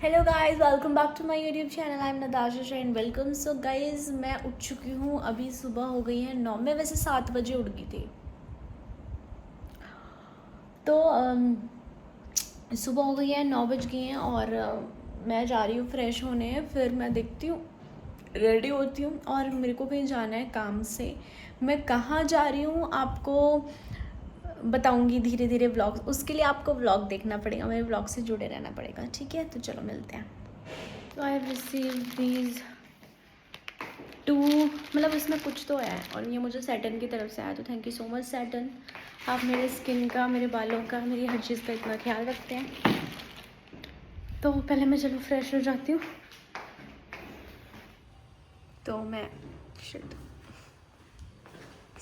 Hello guys, welcome back to my YouTube channel. I am Natasha and welcome. So guys, मैं उठ चुकी हूँ। अभी सुबह हो गई है 9। मैं वैसे 7 बजे उठ गई थी। तो सुबह हो गई है, 9 बज गए हैं और मैं जा रही हूँ फ्रेश होने। फिर मैं देखती हूँ, रेडी होती हूँ और मेरे को कहीं जाना है काम से। मैं कहाँ जा रही हूँ आपको बताऊँगी धीरे धीरे व्लॉग। उसके लिए आपको व्लॉग देखना पड़ेगा, मेरे व्लॉग से जुड़े रहना पड़ेगा। ठीक है, तो चलो मिलते हैं। तो आई हैव रिसीव दीज 2, मतलब इसमें कुछ तो है और ये मुझे सैटन की तरफ से आया। तो थैंक यू सो मच सैटन, आप मेरे स्किन का, मेरे बालों का, मेरी हर चीज़ का इतना ख्याल रखते हैं। तो पहले मैं चलो फ्रेश हो जाती हूँ। तो मैं शिट,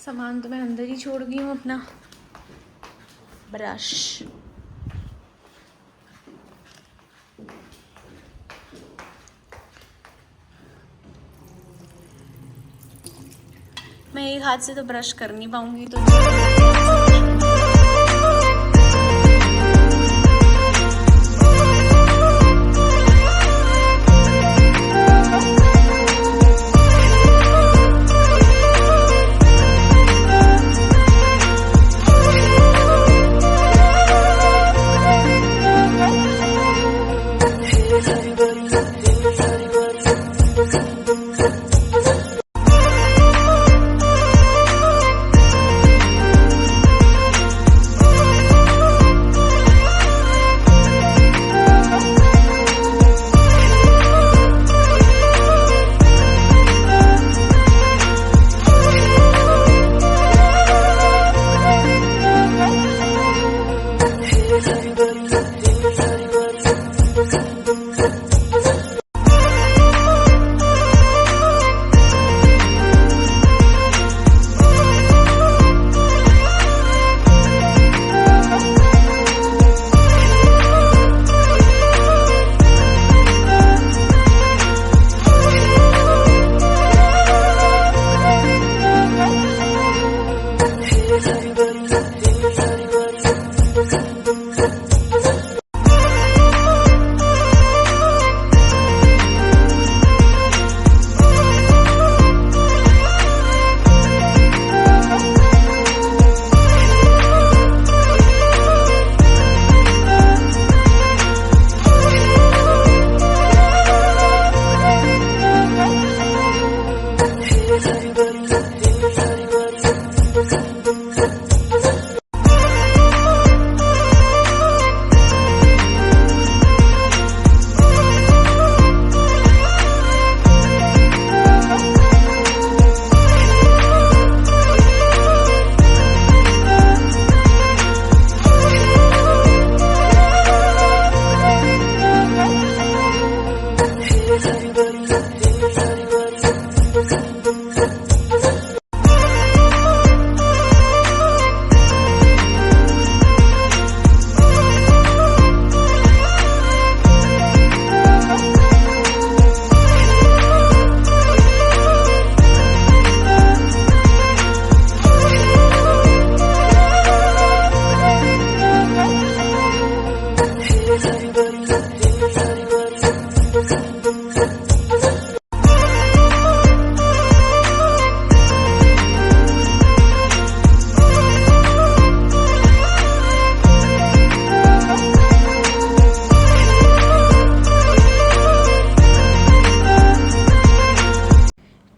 सामान तो मैं अंदर ही छोड़ गई हूँ अपना। ब्रश, मैं एक हाथ से तो ब्रश कर नहीं पाऊँगी, तो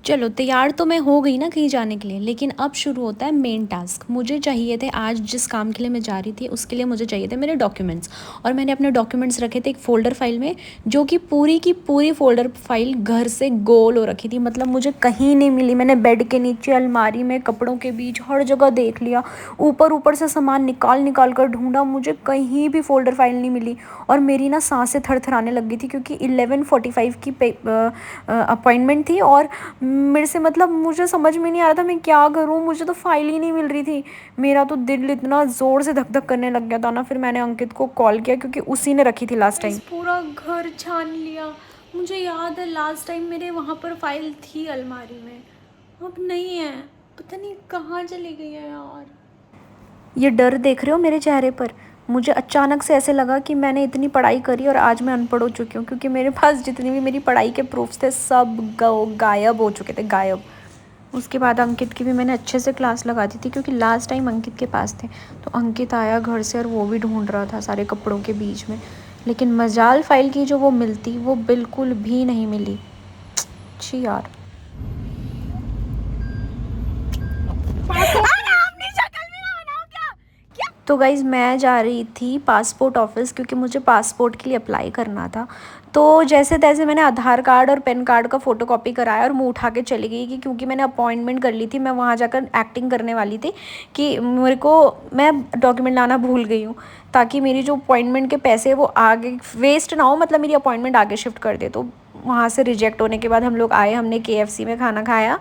चलो तैयार तो मैं हो गई ना कहीं जाने के लिए, लेकिन अब शुरू होता है मेन टास्क। मुझे चाहिए थे आज जिस काम के लिए मैं जा रही थी, उसके लिए मुझे चाहिए थे मेरे डॉक्यूमेंट्स। और मैंने अपने डॉक्यूमेंट्स रखे थे एक फ़ोल्डर फाइल में, जो कि पूरी की पूरी फ़ोल्डर फाइल घर से गोल हो रखी थी। मतलब मुझे कहीं नहीं मिली। मैंने बेड के नीचे, अलमारी में, कपड़ों के बीच, हर जगह देख लिया। ऊपर से सामान निकाल निकाल कर ढूंढा, मुझे कहीं भी फ़ोल्डर फाइल नहीं मिली। और मेरी ना सांसें थरथराने लग गई थी, क्योंकि 11:45 की अपॉइंटमेंट थी। और मेरे से, मतलब मुझे समझ में नहीं आ रहा था मैं क्या करूं। मुझे तो फाइल ही नहीं मिल रही थी। मेरा तो दिल इतना ज़ोर से धक धक करने लग गया था ना। फिर मैंने अंकित को कॉल किया, क्योंकि उसी ने रखी थी लास्ट टाइम। पूरा घर छान लिया। मुझे याद है लास्ट टाइम मेरे वहाँ पर फाइल थी अलमारी में, अब नहीं है। पता नहीं कहाँ चली गई है यार। ये डर देख रहे हो मेरे चेहरे पर? मुझे अचानक से ऐसे लगा कि मैंने इतनी पढ़ाई करी और आज मैं अनपढ़ हो चुकी हूँ, क्योंकि मेरे पास जितनी भी मेरी पढ़ाई के प्रूफ्स थे सब गायब हो चुके थे, गायब। उसके बाद अंकित की भी मैंने अच्छे से क्लास लगा दी थी, क्योंकि लास्ट टाइम अंकित के पास थे। तो अंकित आया घर से और वो भी ढूंढ रहा था सारे कपड़ों के बीच में, लेकिन मजाल फाइल की जो वो मिलती वो बिल्कुल भी नहीं मिली। छी यार। तो गाइज़ मैं जा रही थी पासपोर्ट ऑफिस, क्योंकि मुझे पासपोर्ट के लिए अप्लाई करना था। तो जैसे तैसे मैंने आधार कार्ड और पैन कार्ड का फ़ोटोकॉपी कराया और मुँह उठा के चली गई, कि क्योंकि मैंने अपॉइंटमेंट कर ली थी। मैं वहाँ जाकर एक्टिंग करने वाली थी कि मैं डॉक्यूमेंट लाना भूल गई हूँ, ताकि मेरी जो अपॉइंटमेंट के पैसे वो आगे वेस्ट ना हो, मतलब मेरी अपॉइंटमेंट आगे शिफ्ट कर दे। तो वहाँ से रिजेक्ट होने के बाद हम लोग आए, हमने KFC में खाना खाया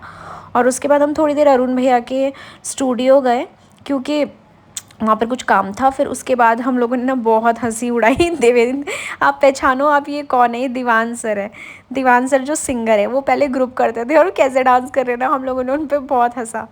और उसके बाद हम थोड़ी देर अरुण भैया के स्टूडियो गए, क्योंकि वहाँ पर कुछ काम था। फिर उसके बाद हम लोगों ने ना बहुत हंसी उड़ाई। देवेंद्र, आप पहचानो आप ये कौन है? ये दीवान सर है। दीवान सर जो सिंगर है, वो पहले ग्रुप करते थे और कैसे डांस कर रहे ना, हम लोगों ने उन पर बहुत हंसा।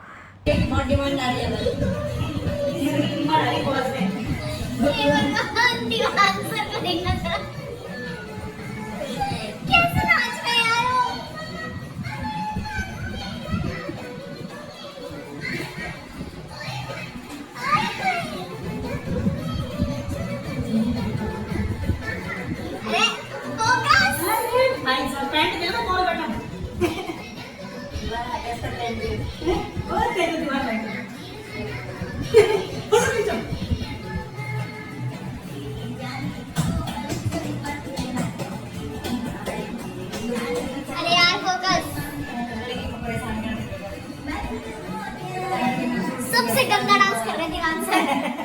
सबसे गंदा डांस कर रहे थे डांसर।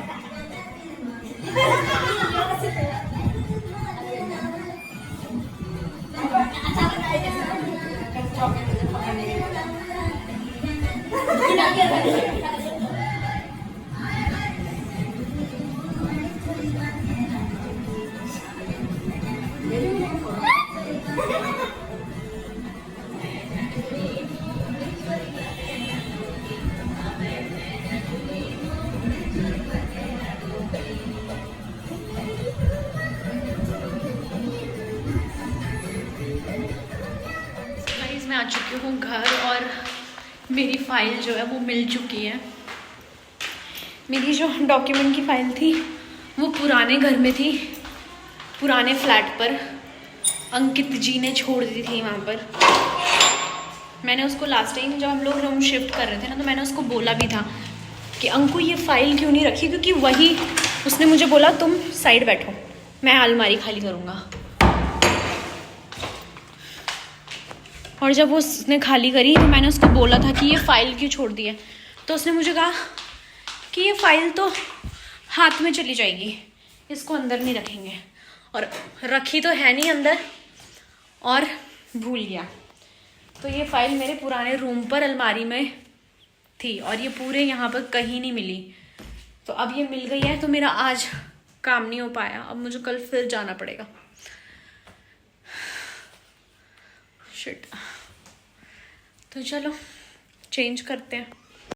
मैं आ चुकी हूँ घर और मेरी फ़ाइल जो है वो मिल चुकी है। मेरी जो डॉक्यूमेंट की फ़ाइल थी वो पुराने घर में थी, पुराने फ्लैट पर अंकित जी ने छोड़ दी थी वहाँ पर। मैंने उसको लास्ट टाइम जब हम लोग रूम शिफ्ट कर रहे थे ना, तो मैंने उसको बोला भी था कि अंकु ये फ़ाइल क्यों नहीं रखी, क्योंकि वही उसने मुझे बोला तुम साइड बैठो, मैं अलमारी खाली करूँगा। और जब वो उसने खाली करी तो मैंने उसको बोला था कि ये फ़ाइल क्यों छोड़ दी है, तो उसने मुझे कहा कि ये फ़ाइल तो हाथ में चली जाएगी, इसको अंदर नहीं रखेंगे। और रखी तो है नहीं अंदर और भूल गया। तो ये फ़ाइल मेरे पुराने रूम पर अलमारी में थी और ये पूरे यहाँ पर कहीं नहीं मिली। तो अब ये मिल गई है, तो मेरा आज काम नहीं हो पाया। अब मुझे कल फिर जाना पड़ेगा। शिट। तो चलो चेंज करते हैं।